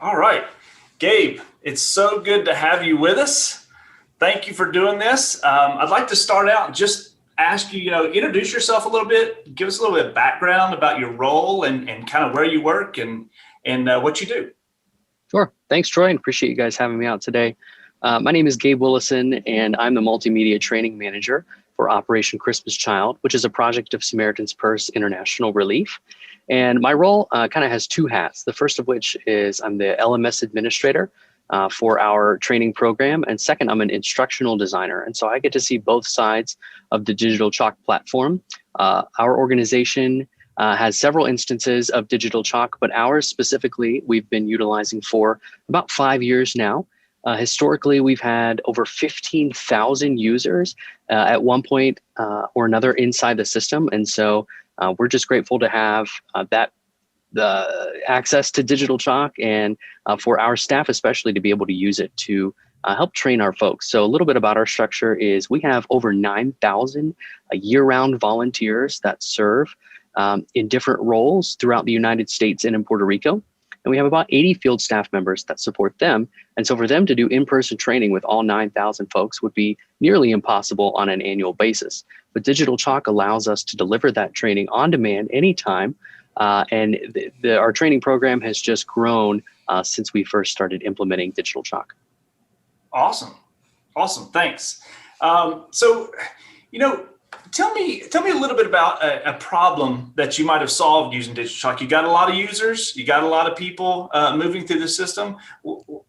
All right, Gabe, it's so good to have you with us. Thank you for doing this. I'd like to start out and just ask you, introduce yourself a little bit, give us a little bit of background about your role and kind of where you work and what you do. Sure. Thanks, Troy, and appreciate you guys having me out today. My name is Gabe Willison, and I'm the Multimedia Training Manager for Operation Christmas Child, which is a project of Samaritan's Purse International Relief. And my role kind of has two hats, the first of which is I'm the LMS administrator for our training program. And second, I'm an instructional designer. And so I get to see both sides of the DigitalChalk platform. Our organization has several instances of DigitalChalk, but ours specifically, we've been utilizing for about 5 years now. Historically, we've had over 15,000 users at one point or another inside the system. And so we're just grateful to have the access to DigitalChalk and for our staff especially to be able to use it to help train our folks. So a little bit about our structure is we have over 9,000 year-round volunteers that serve in different roles throughout the United States and in Puerto Rico. And we have about 80 field staff members that support them. And so for them to do in-person training with all 9,000 folks would be nearly impossible on an annual basis. But DigitalChalk allows us to deliver that training on demand anytime. And our training program has just grown since we first started implementing DigitalChalk. Awesome. Awesome. Thanks. Tell me a little bit about a problem that you might have solved using DigitalChalk. You got a lot of users, you got a lot of people moving through the system.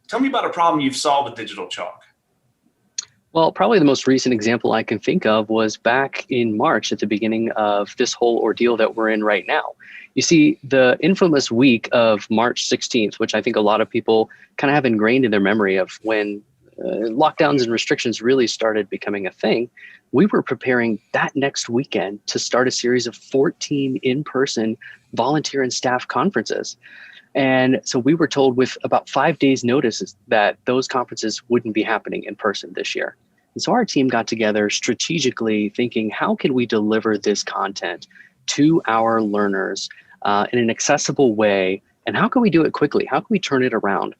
Tell me about a problem you've solved with DigitalChalk. Well, probably the most recent example I can think of was back in March at the beginning of this whole ordeal that we're in right now. You see, the infamous week of March 16th, which I think a lot of people kind of have ingrained in their memory of when lockdowns and restrictions really started becoming a thing, we were preparing that next weekend to start a series of 14 in-person volunteer and staff conferences. And so we were told with about 5 days notice that those conferences wouldn't be happening in person this year. And so our team got together strategically thinking, how can we deliver this content to our learners in an accessible way? And how can we do it quickly? How can we turn it around?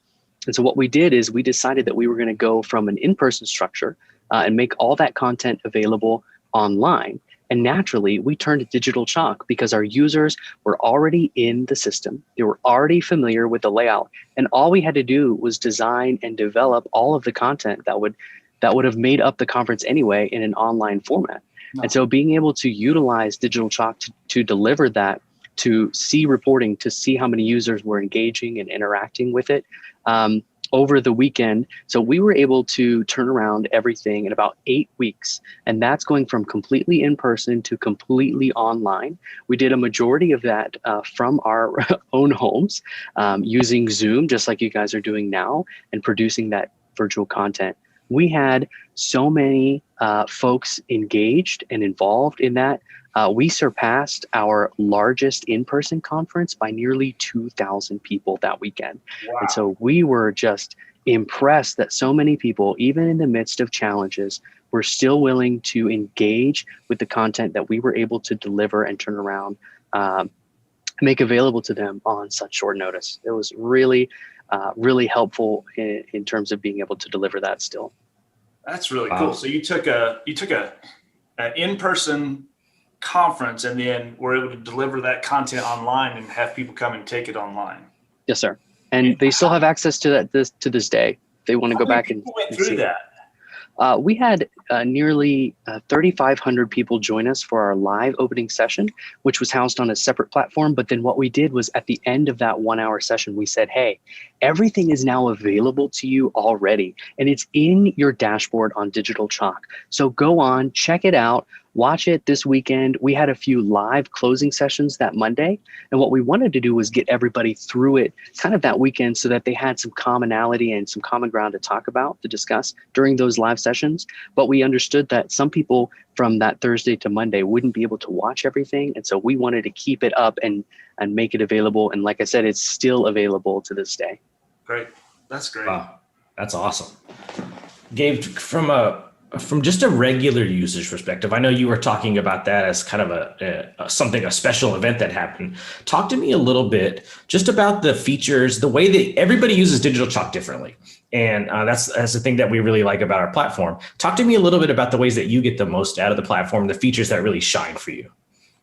And so what we did is we decided that we were going to go from an in-person structure and make all that content available online. And naturally, we turned to DigitalChalk because our users were already in the system. They were already familiar with the layout. And all we had to do was design and develop all of the content that would have made up the conference anyway in an online format. And so being able to utilize DigitalChalk to deliver that, to see reporting, to see how many users were engaging and interacting with it over the weekend. So we were able to turn around everything in about 8 weeks. And that's going from completely in person to completely online. We did a majority of that from our own homes using Zoom, just like you guys are doing now, and producing that virtual content. We had so many folks engaged and involved in that. We surpassed our largest in-person conference by nearly 2,000 people that weekend. Wow. And so we were just impressed that so many people, even in the midst of challenges, were still willing to engage with the content that we were able to deliver and turn around, make available to them on such short notice. It was really, really helpful in terms of being able to deliver that still. That's really cool. So you took a in-person conference and then we're able to deliver that content online and have people come and take it online. Yes, sir. And they still have access to that to this day. They want to go back and went through that. We had nearly 3,500 people join us for our live opening session, which was housed on a separate platform. But then what we did was at the end of that 1 hour session, we said, hey, everything is now available to you already. And it's in your dashboard on DigitalChalk. So go on, check it out. Watch it this weekend. We had a few live closing sessions that Monday. And what we wanted to do was get everybody through it kind of that weekend so that they had some commonality and some common ground to talk about, to discuss during those live sessions. But we understood that some people from that Thursday to Monday wouldn't be able to watch everything. And so we wanted to keep it up and make it available. And like I said, it's still available to this day. Great. That's great. Wow. That's awesome. Gabe, from a from just a regular user's perspective, I know you were talking about that as kind of a special event that happened. Talk to me a little bit just about the features, the way that everybody uses DigitalChalk differently. And that's the thing that we really like about our platform. Talk to me a little bit about the ways that you get the most out of the platform, the features that really shine for you.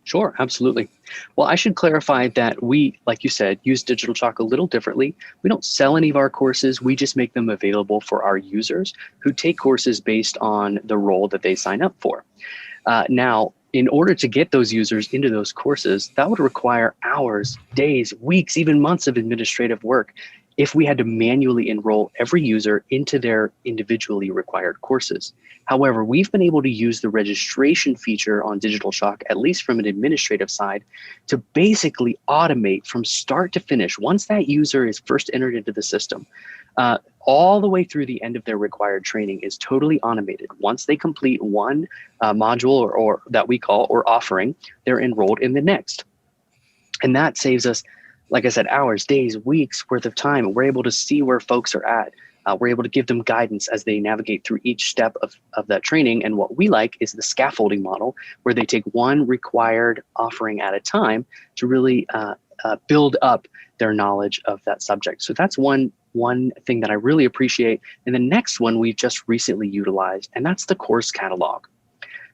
Sure, absolutely. Well, I should clarify that we, like you said, use DigitalChalk a little differently. We don't sell any of our courses. We just make them available for our users who take courses based on the role that they sign up for. Now, in order to get those users into those courses, that would require hours, days, weeks, even months of administrative work if we had to manually enroll every user into their individually required courses. However, we've been able to use the registration feature on DigitalChalk, at least from an administrative side, to basically automate from start to finish. Once that user is first entered into the system, all the way through the end of their required training is totally automated. Once they complete one module or that we call or offering, they're enrolled in the next. And that saves us, like I said, hours, days, weeks worth of time. We're able to see where folks are at. We're able to give them guidance as they navigate through each step of that training. And what we like is the scaffolding model, where they take one required offering at a time to really build up their knowledge of that subject. So that's one thing that I really appreciate. And the next one we just recently utilized, and that's the course catalog.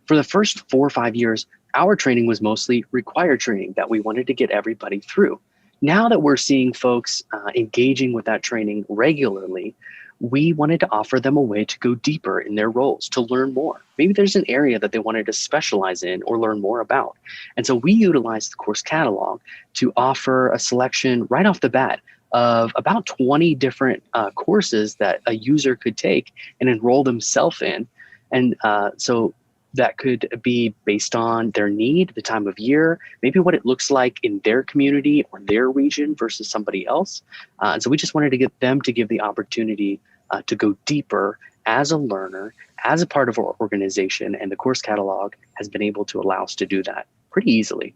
For the first 4 or 5 years, our training was mostly required training that we wanted to get everybody through. Now that we're seeing folks engaging with that training regularly, we wanted to offer them a way to go deeper in their roles, to learn more. Maybe there's an area that they wanted to specialize in or learn more about. And so we utilized the course catalog to offer a selection right off the bat of about 20 different courses that a user could take and enroll themselves in. And so that could be based on their need, the time of year, maybe what it looks like in their community or their region versus somebody else. And so we just wanted to get them to give the opportunity to go deeper as a learner, as a part of our organization. And the course catalog has been able to allow us to do that pretty easily.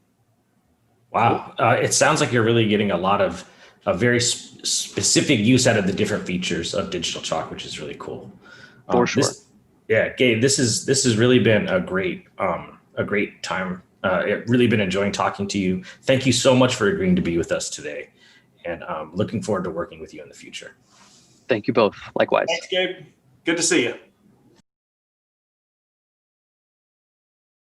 Wow. It sounds like you're really getting a lot of very specific use out of the different features of DigitalChalk, which is really cool. For sure. Yeah, Gabe, this has really been a great time. I've really been enjoying talking to you. Thank you so much for agreeing to be with us today, and looking forward to working with you in the future. Thank you both. Likewise. Thanks, Gabe. Good to see you.